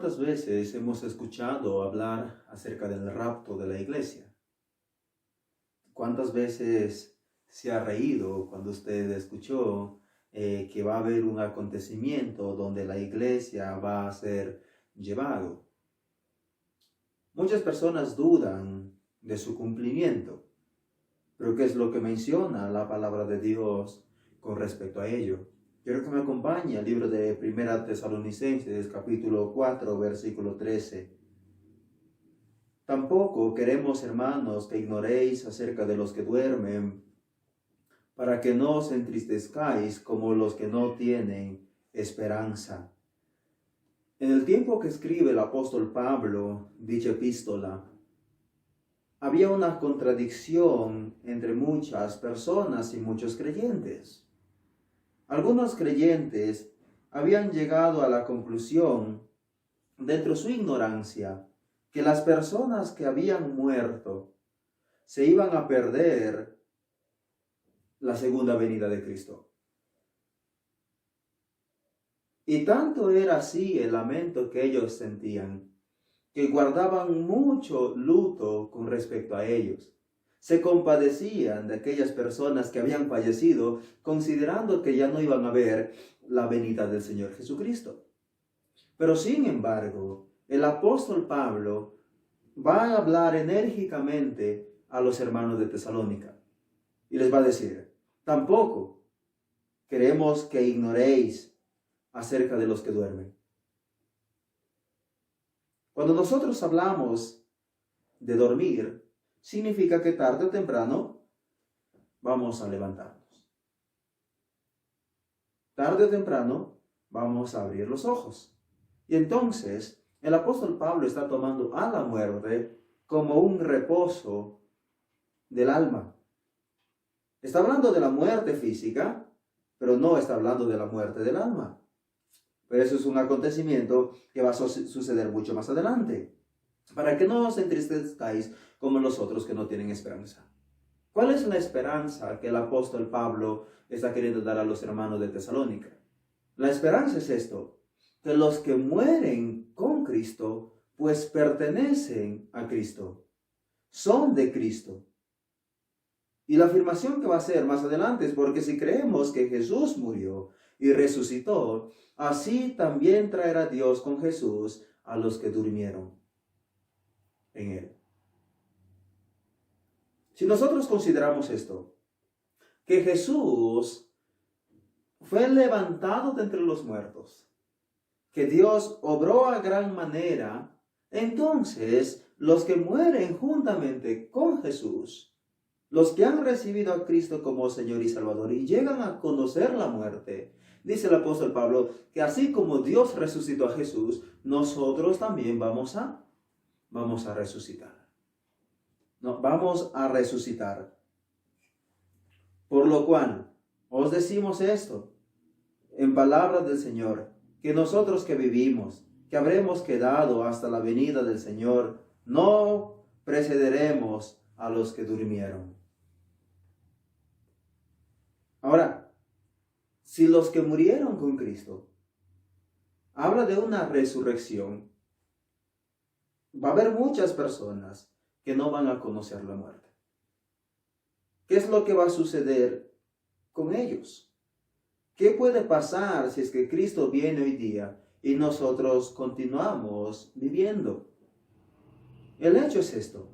¿Cuántas veces hemos escuchado hablar acerca del rapto de la iglesia? ¿Cuántas veces se ha reído cuando usted escuchó que va a haber un acontecimiento donde la iglesia va a ser llevado? Muchas personas dudan de su cumplimiento, pero ¿qué es lo que menciona la palabra de Dios con respecto a ello? Quiero que me acompañe al libro de 1 Tesalonicenses, capítulo 4, versículo 13. Tampoco queremos, hermanos, que ignoréis acerca de los que duermen, para que no os entristezcáis como los que no tienen esperanza. En el tiempo que escribe el apóstol Pablo dicha epístola, había una contradicción entre muchas personas y muchos creyentes. Algunos creyentes habían llegado a la conclusión, dentro de su ignorancia, que las personas que habían muerto se iban a perder la segunda venida de Cristo. Y tanto era así el lamento que ellos sentían, que guardaban mucho luto con respecto a ellos. Se compadecían de aquellas personas que habían fallecido, considerando que ya no iban a ver la venida del Señor Jesucristo. Pero sin embargo, el apóstol Pablo va a hablar enérgicamente a los hermanos de Tesalónica y les va a decir: tampoco queremos que ignoréis acerca de los que duermen. Cuando nosotros hablamos de dormir, significa que tarde o temprano vamos a levantarnos. Tarde o temprano vamos a abrir los ojos. Y entonces el apóstol Pablo está tomando a la muerte como un reposo del alma. Está hablando de la muerte física, pero no está hablando de la muerte del alma. Pero eso es un acontecimiento que va a suceder mucho más adelante. Para que no os entristezcáis como los otros que no tienen esperanza. ¿Cuál es la esperanza que el apóstol Pablo está queriendo dar a los hermanos de Tesalónica? La esperanza es esto: que los que mueren con Cristo, pues pertenecen a Cristo, son de Cristo. Y la afirmación que va a hacer más adelante es: porque si creemos que Jesús murió y resucitó, así también traerá Dios con Jesús a los que durmieron en él. Si nosotros consideramos esto, que Jesús fue levantado de entre los muertos, que Dios obró a gran manera, entonces los que mueren juntamente con Jesús, los que han recibido a Cristo como Señor y Salvador y llegan a conocer la muerte, dice el apóstol Pablo, que así como Dios resucitó a Jesús, nosotros también vamos a resucitar. No, vamos a resucitar. Por lo cual, os decimos esto, en palabras del Señor, que nosotros que vivimos, que habremos quedado hasta la venida del Señor, no precederemos a los que durmieron. Ahora, si los que murieron con Cristo habla de una resurrección, va a haber muchas personas que no van a conocer la muerte. ¿Qué es lo que va a suceder con ellos? ¿Qué puede pasar si es que Cristo viene hoy día y nosotros continuamos viviendo? El hecho es esto: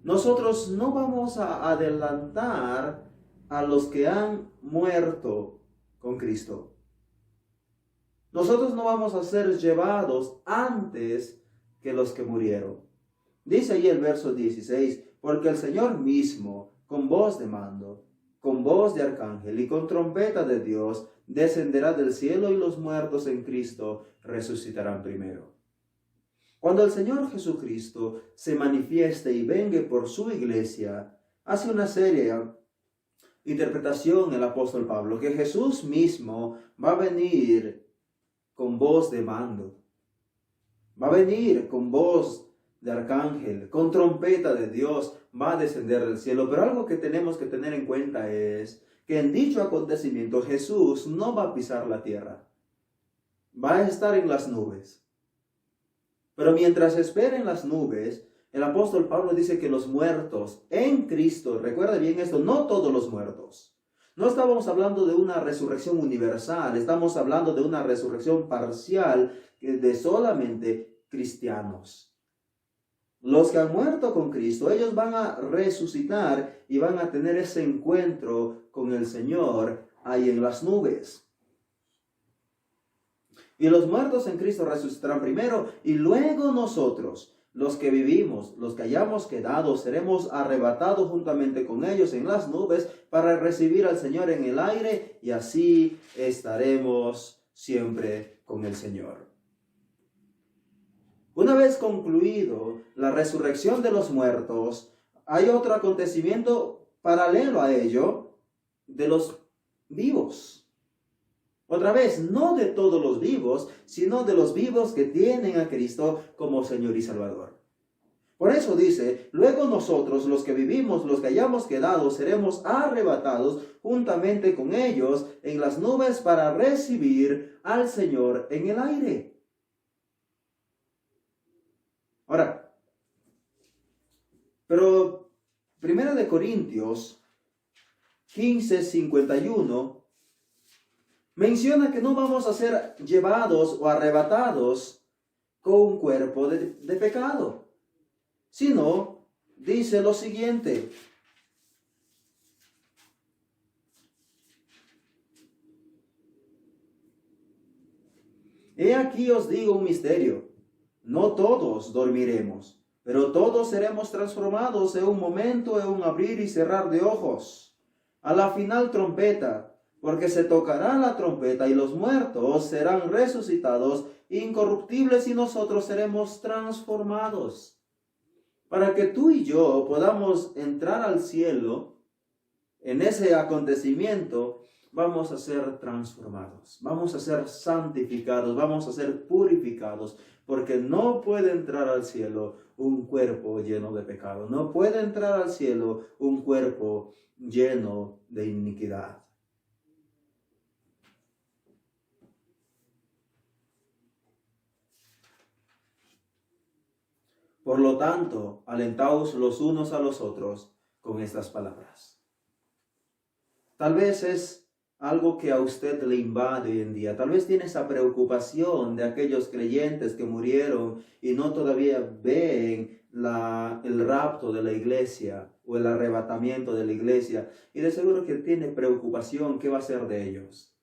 nosotros no vamos a adelantar a los que han muerto con Cristo. Nosotros no vamos a ser llevados antes que los que murieron. Dice ahí el verso 16, porque el Señor mismo, con voz de mando, con voz de arcángel y con trompeta de Dios, descenderá del cielo y los muertos en Cristo resucitarán primero. Cuando el Señor Jesucristo se manifieste y venga por su iglesia, hace una seria interpretación el apóstol Pablo, que Jesús mismo va a venir con voz de mando, va a venir con voz de arcángel, con trompeta de Dios, va a descender del cielo. Pero algo que tenemos que tener en cuenta es que en dicho acontecimiento Jesús no va a pisar la tierra, va a estar en las nubes. Pero mientras esperen las nubes, el apóstol Pablo dice que los muertos en Cristo, recuerda bien esto, no todos los muertos. No estamos hablando de una resurrección universal, estamos hablando de una resurrección parcial de solamente cristianos. Los que han muerto con Cristo, ellos van a resucitar y van a tener ese encuentro con el Señor ahí en las nubes. Y los muertos en Cristo resucitarán primero y luego nosotros, los que vivimos, los que hayamos quedado, seremos arrebatados juntamente con ellos en las nubes para recibir al Señor en el aire y así estaremos siempre con el Señor. Una vez concluido la resurrección de los muertos, hay otro acontecimiento paralelo a ello de los vivos. Otra vez, no de todos los vivos, sino de los vivos que tienen a Cristo como Señor y Salvador. Por eso dice, luego nosotros, los que vivimos, los que hayamos quedado, seremos arrebatados juntamente con ellos en las nubes para recibir al Señor en el aire. Ahora, pero 1 Corintios 15:51 menciona que no vamos a ser llevados o arrebatados con un cuerpo de pecado, sino dice lo siguiente. He aquí os digo un misterio, no todos dormiremos, pero todos seremos transformados en un momento, en un abrir y cerrar de ojos, a la final trompeta. Porque se tocará la trompeta y los muertos serán resucitados incorruptibles y nosotros seremos transformados. Para que tú y yo podamos entrar al cielo, en ese acontecimiento vamos a ser transformados, vamos a ser santificados, vamos a ser purificados, porque no puede entrar al cielo un cuerpo lleno de pecado, no puede entrar al cielo un cuerpo lleno de iniquidad. Por lo tanto, alentaos los unos a los otros con estas palabras. Tal vez es algo que a usted le invade hoy en día. Tal vez tiene esa preocupación de aquellos creyentes que murieron y no todavía ven el rapto de la iglesia o el arrebatamiento de la iglesia. Y de seguro que tiene preocupación, ¿qué va a ser de ellos?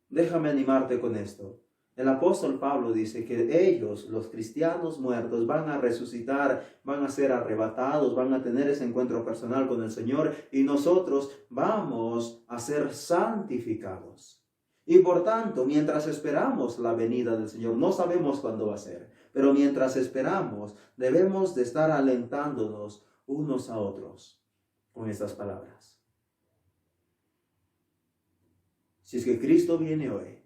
Déjame animarte con esto. El apóstol Pablo dice que ellos, los cristianos muertos, van a resucitar, van a ser arrebatados, van a tener ese encuentro personal con el Señor y nosotros vamos a ser santificados. Y por tanto, mientras esperamos la venida del Señor, no sabemos cuándo va a ser, pero mientras esperamos, debemos de estar alentándonos unos a otros con estas palabras. Si es que Cristo viene hoy,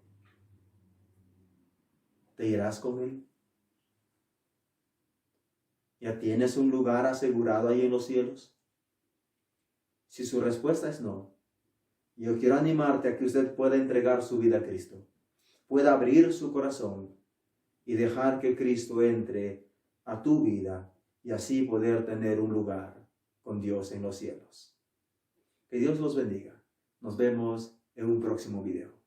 ¿te irás con Él? ¿Ya tienes un lugar asegurado ahí en los cielos? Si su respuesta es no, yo quiero animarte a que usted pueda entregar su vida a Cristo, pueda abrir su corazón y dejar que Cristo entre a tu vida y así poder tener un lugar con Dios en los cielos. Que Dios los bendiga. Nos vemos en un próximo video.